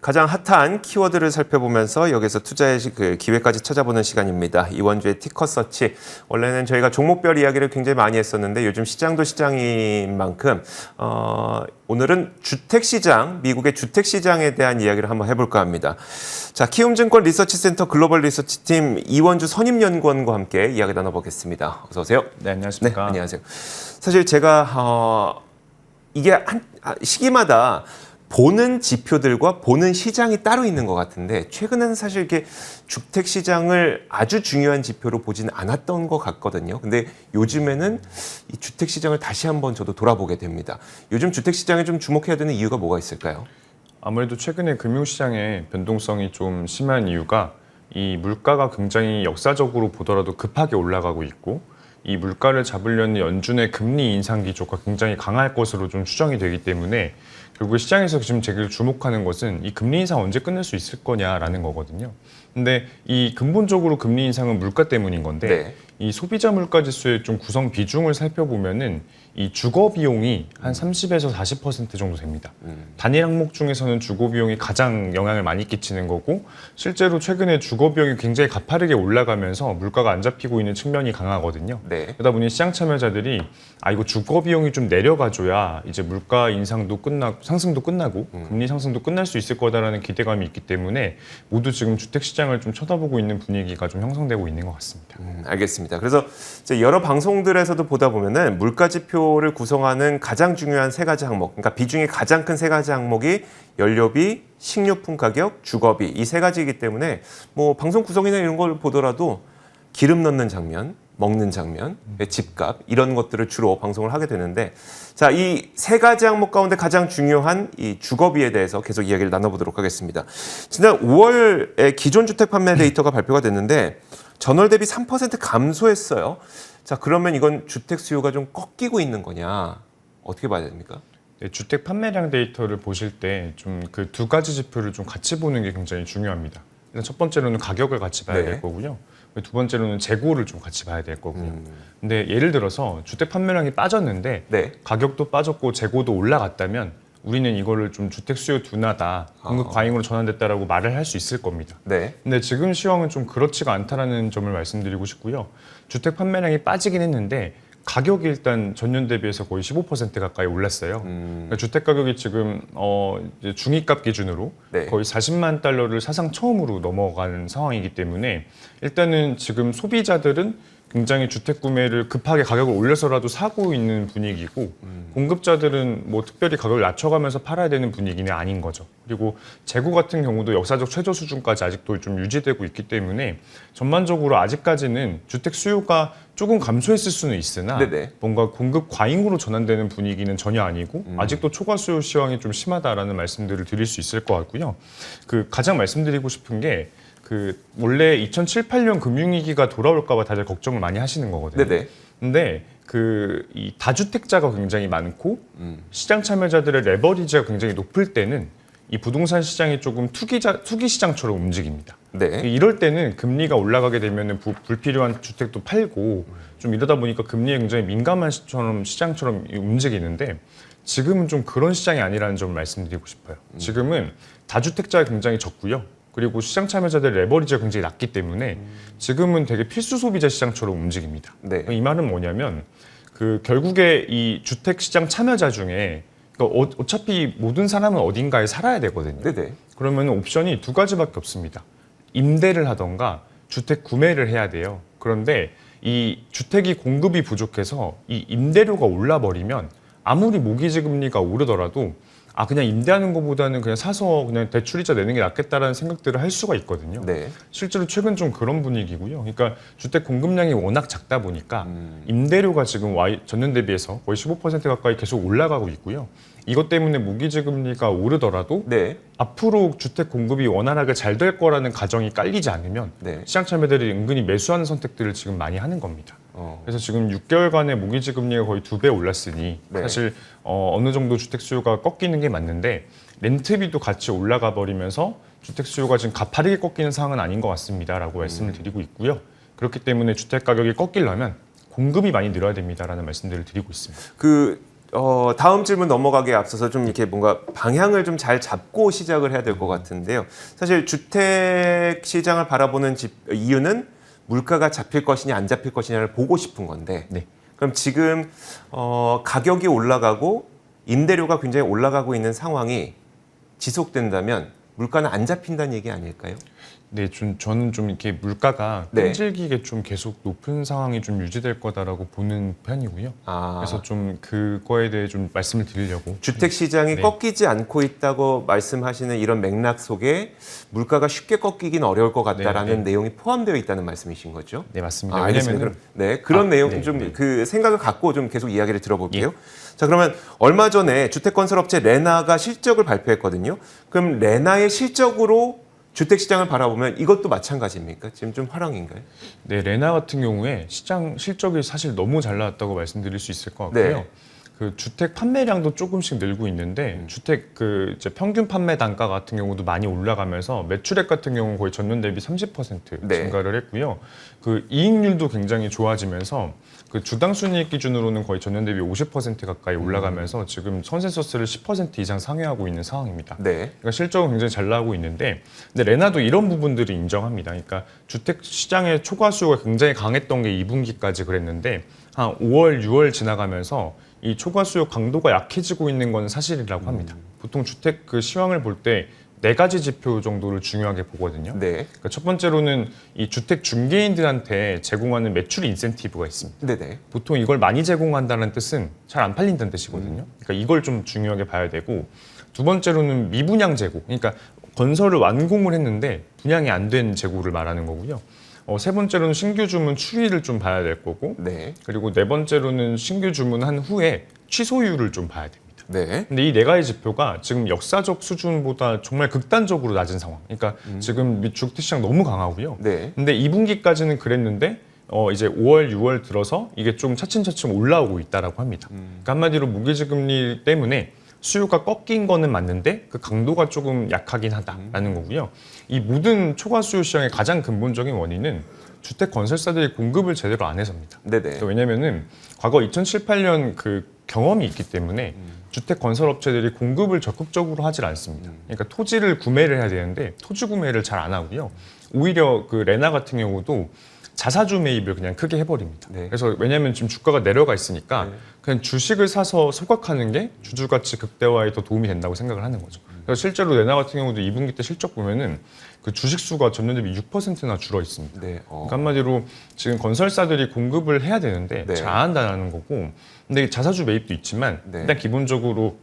가장 핫한 키워드를 살펴보면서 여기서 투자의 기회까지 찾아보는 시간입니다. 이번 주의 티커 서치. 원래는 저희가 종목별 이야기를 굉장히 많이 했었는데 요즘 시장도 시장인 만큼 오늘은 주택시장, 미국의 주택시장에 대한 이야기를 한번 해볼까 합니다. 자, 키움증권 리서치센터 글로벌 리서치팀 이원주 선임연구원과 함께 이야기 나눠보겠습니다. 어서 오세요. 네, 안녕하십니까. 네, 안녕하세요. 사실 제가 이게 시기마다 보는 지표들과 보는 시장이 따로 있는 것 같은데 최근에는 사실 이렇게 주택 시장을 아주 중요한 지표로 보지는 않았던 것 같거든요. 근데 요즘에는 이 주택 시장을 다시 한번 저도 돌아보게 됩니다. 요즘 주택 시장에 좀 주목해야 되는 이유가 뭐가 있을까요? 아무래도 최근에 금융시장의 변동성이 좀 심한 이유가 이 물가가 굉장히 역사적으로 보더라도 급하게 올라가고 있고 이 물가를 잡으려는 연준의 금리 인상 기조가 굉장히 강할 것으로 좀 추정이 되기 때문에 결국 시장에서 지금 제일 주목하는 것은 이 금리 인상 언제 끝낼 수 있을 거냐라는 거거든요. 근데 이 근본적으로 금리 인상은 물가 때문인 건데 네. 이 소비자 물가 지수의 좀 구성 비중을 살펴보면은 이 주거 비용이 한 30에서 40% 정도 됩니다. 단일 항목 중에서는 주거 비용이 가장 영향을 많이 끼치는 거고 실제로 최근에 주거 비용이 굉장히 가파르게 올라가면서 물가가 안 잡히고 있는 측면이 강하거든요. 네. 그러다 보니 시장 참여자들이 이거 주거 비용이 좀 내려가줘야 이제 물가 인상도 끝나고 상승도 끝나고 금리 상승도 끝날 수 있을 거다라는 기대감이 있기 때문에 모두 지금 주택 시장을 좀 쳐다보고 있는 분위기가 좀 형성되고 있는 것 같습니다. 알겠습니다. 그래서 이제 여러 방송들에서도 보다 보면은 물가 지표를 구성하는 가장 중요한 세 가지 항목, 그러니까 비중이 가장 큰 세 가지 항목이 연료비, 식료품 가격, 주거비 이 세 가지이기 때문에 뭐 방송 구성이나 이런 걸 보더라도 기름 넣는 장면, 먹는 장면, 집값 이런 것들을 주로 방송을 하게 되는데 자, 이 세 가지 항목 가운데 가장 중요한 이 주거비에 대해서 계속 이야기를 나눠보도록 하겠습니다. 지난 5월에 기존 주택 판매 데이터가 발표가 됐는데 전월 대비 3% 감소했어요. 자, 그러면 이건 주택 수요가 좀 꺾이고 있는 거냐? 어떻게 봐야 됩니까? 네, 주택 판매량 데이터를 보실 때 좀 그 두 가지 지표를 좀 같이 보는 게 굉장히 중요합니다. 일단 첫 번째로는 가격을 같이 봐야 될 거고요. 두 번째로는 재고를 좀 같이 봐야 될 거고요. 근데 예를 들어서 주택 판매량이 빠졌는데 네. 가격도 빠졌고 재고도 올라갔다면 우리는 이거를 좀 주택 수요 둔화다, 공급 과잉으로 전환됐다라고 말을 할 수 있을 겁니다. 네. 근데 지금 시황은 좀 그렇지가 않다라는 점을 말씀드리고 싶고요. 주택 판매량이 빠지긴 했는데 가격이 일단 전년 대비해서 거의 15% 가까이 올랐어요. 그러니까 주택 가격이 지금 이제 중위값 기준으로 네. 거의 40만 달러를 사상 처음으로 넘어가는 상황이기 때문에 일단은 지금 소비자들은 굉장히 주택 구매를 급하게 가격을 올려서라도 사고 있는 분위기고 공급자들은 뭐 특별히 가격을 낮춰가면서 팔아야 되는 분위기는 아닌 거죠. 그리고 재고 같은 경우도 역사적 최저 수준까지 아직도 좀 유지되고 있기 때문에 전반적으로 아직까지는 주택 수요가 조금 감소했을 수는 있으나 네네. 뭔가 공급 과잉으로 전환되는 분위기는 전혀 아니고 아직도 초과 수요 시황이 좀 심하다라는 말씀들을 드릴 수 있을 것 같고요. 가장 말씀드리고 싶은 게 원래 2007, 8년 금융위기가 돌아올까봐 다들 걱정을 많이 하시는 거거든요. 네네. 근데 이 다주택자가 굉장히 많고 시장 참여자들의 레버리지가 굉장히 높을 때는 이 부동산 시장이 조금 투기 시장처럼 움직입니다. 네. 이럴 때는 금리가 올라가게 되면 불필요한 주택도 팔고 좀 이러다 보니까 금리에 굉장히 민감한 시장처럼 움직이는데 지금은 좀 그런 시장이 아니라는 점을 말씀드리고 싶어요. 지금은 다주택자가 굉장히 적고요. 그리고 시장 참여자들 레버리지가 굉장히 낮기 때문에 지금은 되게 필수 소비자 시장처럼 움직입니다. 네. 이 말은 뭐냐면 결국에 이 주택 시장 참여자 중에 어차피 모든 사람은 어딘가에 살아야 되거든요. 네네. 그러면 옵션이 두 가지밖에 없습니다. 임대를 하던가 주택 구매를 해야 돼요. 그런데 이 주택이 공급이 부족해서 이 임대료가 올라버리면 아무리 모기지 금리가 오르더라도 그냥 임대하는 것보다는 그냥 사서 그냥 대출이자 내는 게 낫겠다라는 생각들을 할 수가 있거든요. 네. 실제로 최근 좀 그런 분위기고요. 그러니까 주택 공급량이 워낙 작다 보니까 임대료가 지금 전년 대비해서 거의 15% 가까이 계속 올라가고 있고요. 이것 때문에 모기지 금리가 오르더라도 네. 앞으로 주택 공급이 원활하게 잘 될 거라는 가정이 깔리지 않으면 네. 시장 참여자들이 은근히 매수하는 선택들을 지금 많이 하는 겁니다. 그래서 지금 6개월간의 모기지 금리가 거의 2배 올랐으니 네. 사실 어느 정도 주택 수요가 꺾이는 게 맞는데 렌트비도 같이 올라가 버리면서 주택 수요가 지금 가파르게 꺾이는 상황은 아닌 것 같습니다라고 말씀을 드리고 있고요. 그렇기 때문에 주택 가격이 꺾이려면 공급이 많이 늘어야 됩니다라는 말씀들을 드리고 있습니다. 다음 질문 넘어가기에 앞서서 좀 이렇게 뭔가 방향을 좀 잘 잡고 시작을 해야 될 것 같은데요. 사실 주택 시장을 바라보는 이유는 물가가 잡힐 것이냐 안 잡힐 것이냐를 보고 싶은 건데 네. 그럼 지금 가격이 올라가고 임대료가 굉장히 올라가고 있는 상황이 지속된다면 물가는 안 잡힌다는 얘기 아닐까요? 네, 저는 좀 이렇게 물가가 네. 끈질기게 좀 계속 높은 상황이 좀 유지될 거다라고 보는 편이고요. 그래서 좀 그거에 대해 좀 말씀을 드리려고. 주택 시장이 네. 꺾이지 않고 있다고 말씀하시는 이런 맥락 속에 물가가 쉽게 꺾이긴 어려울 것 같다라는 네. 내용이 포함되어 있다는 말씀이신 거죠? 네, 맞습니다. 알겠습니다. 왜냐면은 그런 내용 네, 좀 네. 그 생각을 갖고 좀 계속 이야기를 들어볼게요. 자, 그러면 얼마 전에 주택건설업체 레나가 실적을 발표했거든요. 그럼 레나의 실적으로 주택 시장을 바라보면 이것도 마찬가지입니까? 지금 좀 화랑인가요? 네, 레나 같은 경우에 시장 실적이 사실 너무 잘 나왔다고 말씀드릴 수 있을 것 같고요. 네. 그 주택 판매량도 조금씩 늘고 있는데 주택 그 이제 평균 판매 단가 같은 경우도 많이 올라가면서 매출액 같은 경우 거의 전년 대비 30% 네. 증가를 했고요. 그 이익률도 굉장히 좋아지면서 그 주당 순이익 기준으로는 거의 전년 대비 50% 가까이 올라가면서 지금 컨센서스를 10% 이상 상회하고 있는 상황입니다. 네. 그러니까 실적은 굉장히 잘 나오고 있는데, 근데 레나도 이런 부분들을 인정합니다. 그러니까 주택 시장의 초과 수요가 굉장히 강했던 게 2분기까지 그랬는데 한 5월, 6월 지나가면서 이 초과 수요 강도가 약해지고 있는 건 사실이라고 합니다. 보통 주택 그 시황을 볼 때 4가지 지표 정도를 중요하게 보거든요. 네. 그러니까 첫 번째로는 이 주택 중개인들한테 제공하는 매출 인센티브가 있습니다. 네네. 보통 이걸 많이 제공한다는 뜻은 잘 안 팔린다는 뜻이거든요. 그러니까 이걸 좀 중요하게 봐야 되고, 두 번째로는 미분양 재고, 그러니까 건설을 완공을 했는데 분양이 안 된 재고를 말하는 거고요. 세 번째로는 신규 주문 추이를 좀 봐야 될 거고, 네. 그리고 네 번째로는 신규 주문한 후에 취소율을 좀 봐야 됩니다. 네. 근데 이 4가지 지표가 지금 역사적 수준보다 정말 극단적으로 낮은 상황. 그러니까 지금 주택 시장 너무 강하고요. 네. 근데 2분기까지는 그랬는데 이제 5월, 6월 들어서 이게 좀 차츰차츰 올라오고 있다라고 합니다. 그러니까 한마디로 모기지 금리 때문에 수요가 꺾인 거는 맞는데 그 강도가 조금 약하긴 하다라는 거고요. 이 모든 초과 수요 시장의 가장 근본적인 원인은 주택 건설사들이 공급을 제대로 안 해서입니다. 네네. 왜냐면은 과거 2007, 8년 그 경험이 있기 때문에 주택 건설업체들이 공급을 적극적으로 하질 않습니다. 그러니까 토지를 구매를 해야 되는데 토지 구매를 잘 안 하고요. 오히려 그 레나 같은 경우도 자사주 매입을 그냥 크게 해버립니다. 네. 그래서 왜냐하면 지금 주가가 내려가 있으니까 네. 그냥 주식을 사서 소각하는 게 주주 가치 극대화에 더 도움이 된다고 생각을 하는 거죠. 그래서 실제로 레나 같은 경우도 2분기 때 실적 보면은 그 주식 수가 전년 대비 6%나 줄어 있습니다. 네. 그러니까 한마디로 지금 건설사들이 공급을 해야 되는데 네. 잘 안 한다는 거고, 근데 자사주 매입도 있지만 네. 일단 기본적으로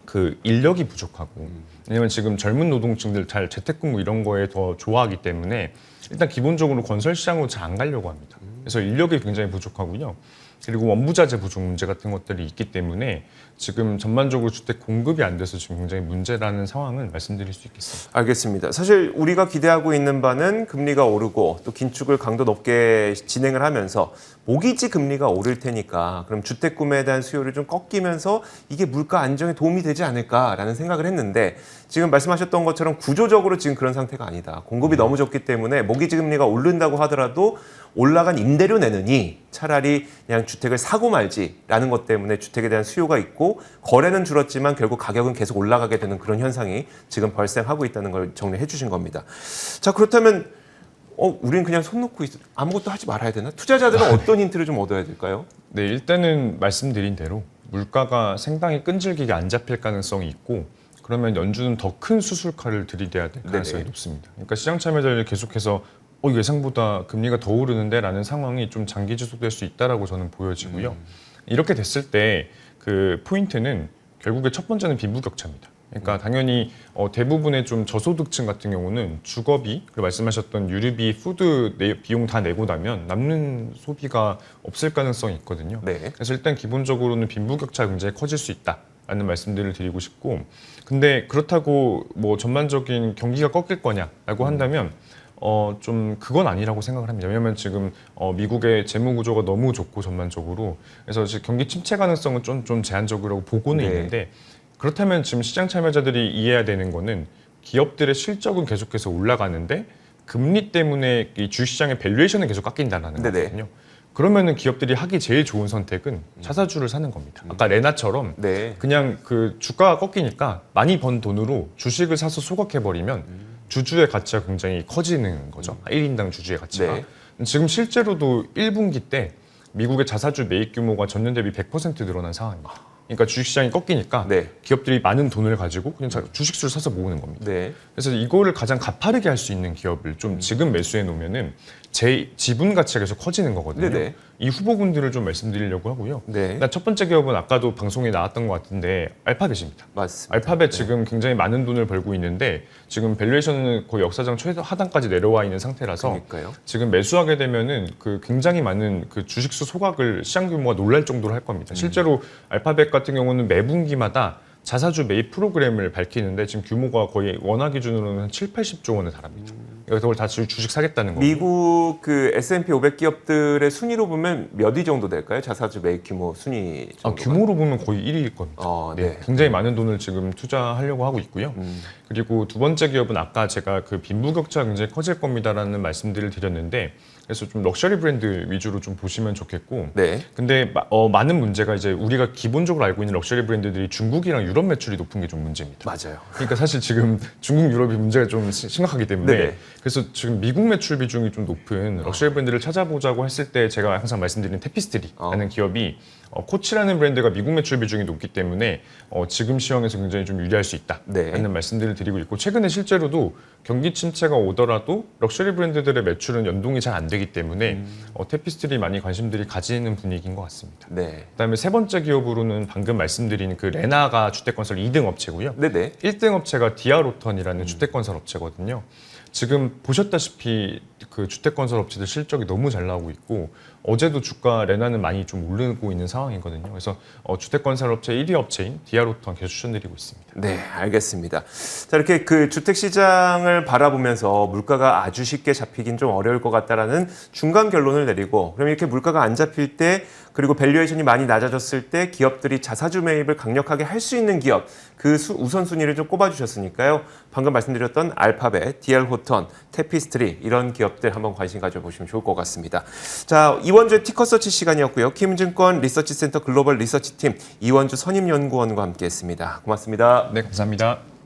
그 인력이 부족하고, 왜냐면 지금 젊은 노동층들 잘 재택근무 이런 거에 더 좋아하기 때문에 일단 기본적으로 건설 시장으로 잘 안 가려고 합니다. 그래서 인력이 굉장히 부족하고요. 그리고 원부자재 부족 문제 같은 것들이 있기 때문에 지금 전반적으로 주택 공급이 안 돼서 지금 굉장히 문제라는 상황을 말씀드릴 수 있겠습니다. 알겠습니다. 사실 우리가 기대하고 있는 바는 금리가 오르고 또 긴축을 강도 높게 진행을 하면서 모기지 금리가 오를 테니까 그럼 주택 구매에 대한 수요를 좀 꺾이면서 이게 물가 안정에 도움이 되지 않을까라는 생각을 했는데 지금 말씀하셨던 것처럼 구조적으로 지금 그런 상태가 아니다. 공급이 너무 적기 때문에 모기지 금리가 오른다고 하더라도 올라간 임대료 내느니 차라리 그냥 주택을 사고 말지라는 것 때문에 주택에 대한 수요가 있고 거래는 줄었지만 결국 가격은 계속 올라가게 되는 그런 현상이 지금 발생하고 있다는 걸 정리해 주신 겁니다. 자, 그렇다면 우리는 그냥 손 놓고 아무것도 하지 말아야 되나? 투자자들은 어떤 힌트를 좀 얻어야 될까요? 네, 일단은 말씀드린 대로 물가가 상당히 끈질기게 안 잡힐 가능성이 있고, 그러면 연준은 더 큰 수술칼을 들이대야 될 가능성이 네네. 높습니다. 그러니까 시장 참여자들이 계속해서 예상보다 금리가 더 오르는데 라는 상황이 좀 장기 지속될 수 있다라고 저는 보여지고요. 이렇게 됐을 때 그 포인트는 결국에 첫 번째는 빈부격차입니다. 그러니까 당연히 대부분의 좀 저소득층 같은 경우는 주거비, 그리고 말씀하셨던 유류비, 푸드 비용 다 내고 나면 남는 소비가 없을 가능성이 있거든요. 네. 그래서 일단 기본적으로는 빈부격차가 굉장히 커질 수 있다라는 말씀들을 드리고 싶고, 근데 그렇다고 뭐 전반적인 경기가 꺾일 거냐라고 한다면 좀 그건 아니라고 생각을 합니다. 왜냐하면 지금 미국의 재무 구조가 너무 좋고 전반적으로, 그래서 지금 경기 침체 가능성은 좀 제한적이라고 보고는 네. 있는데, 그렇다면 지금 시장 참여자들이 이해해야 되는 거는 기업들의 실적은 계속해서 올라가는데 금리 때문에 이 주식시장의 밸류에이션은 계속 깎인다는 네네. 거거든요. 그러면은 기업들이 하기 제일 좋은 선택은 자사주를 사는 겁니다. 아까 레나처럼 네. 그냥 그 주가가 꺾이니까 많이 번 돈으로 주식을 사서 소각해버리면 주주의 가치가 굉장히 커지는 거죠. 1인당 주주의 가치가. 네. 지금 실제로도 1분기 때 미국의 자사주 매입 규모가 전년 대비 100% 늘어난 상황입니다. 그러니까 주식시장이 꺾이니까 네. 기업들이 많은 돈을 가지고 그냥 주식수를 사서 모으는 겁니다. 네. 그래서 이거를 가장 가파르게 할 수 있는 기업을 좀 지금 매수해 놓으면은 제 지분 가치가 계속 커지는 거거든요. 네네. 이 후보군들을 좀 말씀드리려고 하고요. 네. 일단 첫 번째 기업은 아까도 방송에 나왔던 것 같은데 알파벳입니다. 맞습니다. 알파벳 지금 굉장히 많은 돈을 벌고 있는데 지금 밸류에이션은 거의 역사상 최대 하단까지 내려와 있는 상태라서 그러니까요. 지금 매수하게 되면은 그 굉장히 많은 그 주식수 소각을 시장 규모가 놀랄 정도로 할 겁니다. 실제로 알파벳 같은 경우는 매분기마다 자사주 매입 프로그램을 밝히는데 지금 규모가 거의 원화 기준으로는 한 7, 80조 원에 달합니다. 그래서 그걸 다 주식 사겠다는 거고. 미국 그 S&P 500 기업들의 순위로 보면 몇 위 정도 될까요? 자사주 매입 규모 순위 정도가? 규모로 보면 거의 1위일 겁니다. 네. 굉장히 많은 돈을 지금 투자하려고 하고 있고요. 그리고 두 번째 기업은 아까 제가 그 빈부격차가 굉장히 커질 겁니다라는 말씀들을 드렸는데 그래서 좀 럭셔리 브랜드 위주로 좀 보시면 좋겠고 네. 근데 많은 문제가 이제 우리가 기본적으로 알고 있는 럭셔리 브랜드들이 중국이랑 유럽 매출이 높은 게 좀 문제입니다. 맞아요. 그러니까 사실 지금 중국, 유럽이 문제가 좀 심각하기 때문에 네네. 그래서 지금 미국 매출 비중이 좀 높은 럭셔리 브랜드를 찾아보자고 했을 때 제가 항상 말씀드리는 테피스트리라는 기업이 코치라는 브랜드가 미국 매출 비중이 높기 때문에 지금 시황에서 굉장히 좀 유리할 수 있다 네. 하는 말씀들을 드리고 있고 최근에 실제로도 경기 침체가 오더라도 럭셔리 브랜드들의 매출은 연동이 잘 안 되기 때문에 테피스트리 많이 관심들이 가지는 분위기인 것 같습니다. 네. 그다음에 세 번째 기업으로는 방금 말씀드린 그 레나가 주택건설 2등 업체고요. 네네. 1등 업체가 디아로턴이라는 주택건설 업체거든요. 지금 보셨다시피 그 주택건설 업체들 실적이 너무 잘 나오고 있고 어제도 주가 레나는 많이 좀 오르고 있는 상황이거든요. 그래서 주택건설 업체 1위 업체인 디아로턴 계속 추천드리고 있습니다. 네, 알겠습니다. 자, 이렇게 그 주택 시장을 바라보면서 물가가 아주 쉽게 잡히긴 좀 어려울 것 같다라는 중간 결론을 내리고 그럼 이렇게 물가가 안 잡힐 때 그리고 밸류에이션이 많이 낮아졌을 때 기업들이 자사주 매입을 강력하게 할 수 있는 기업 그 우선순위를 좀 꼽아주셨으니까요. 방금 말씀드렸던 알파벳, 디알호턴, 테피스트리 이런 기업들 한번 관심 가져보시면 좋을 것 같습니다. 자, 이번 주에 티커서치 시간이었고요. 킴증권 리서치센터 글로벌 리서치팀 이원주 선임연구원과 함께했습니다. 고맙습니다. 네, 감사합니다.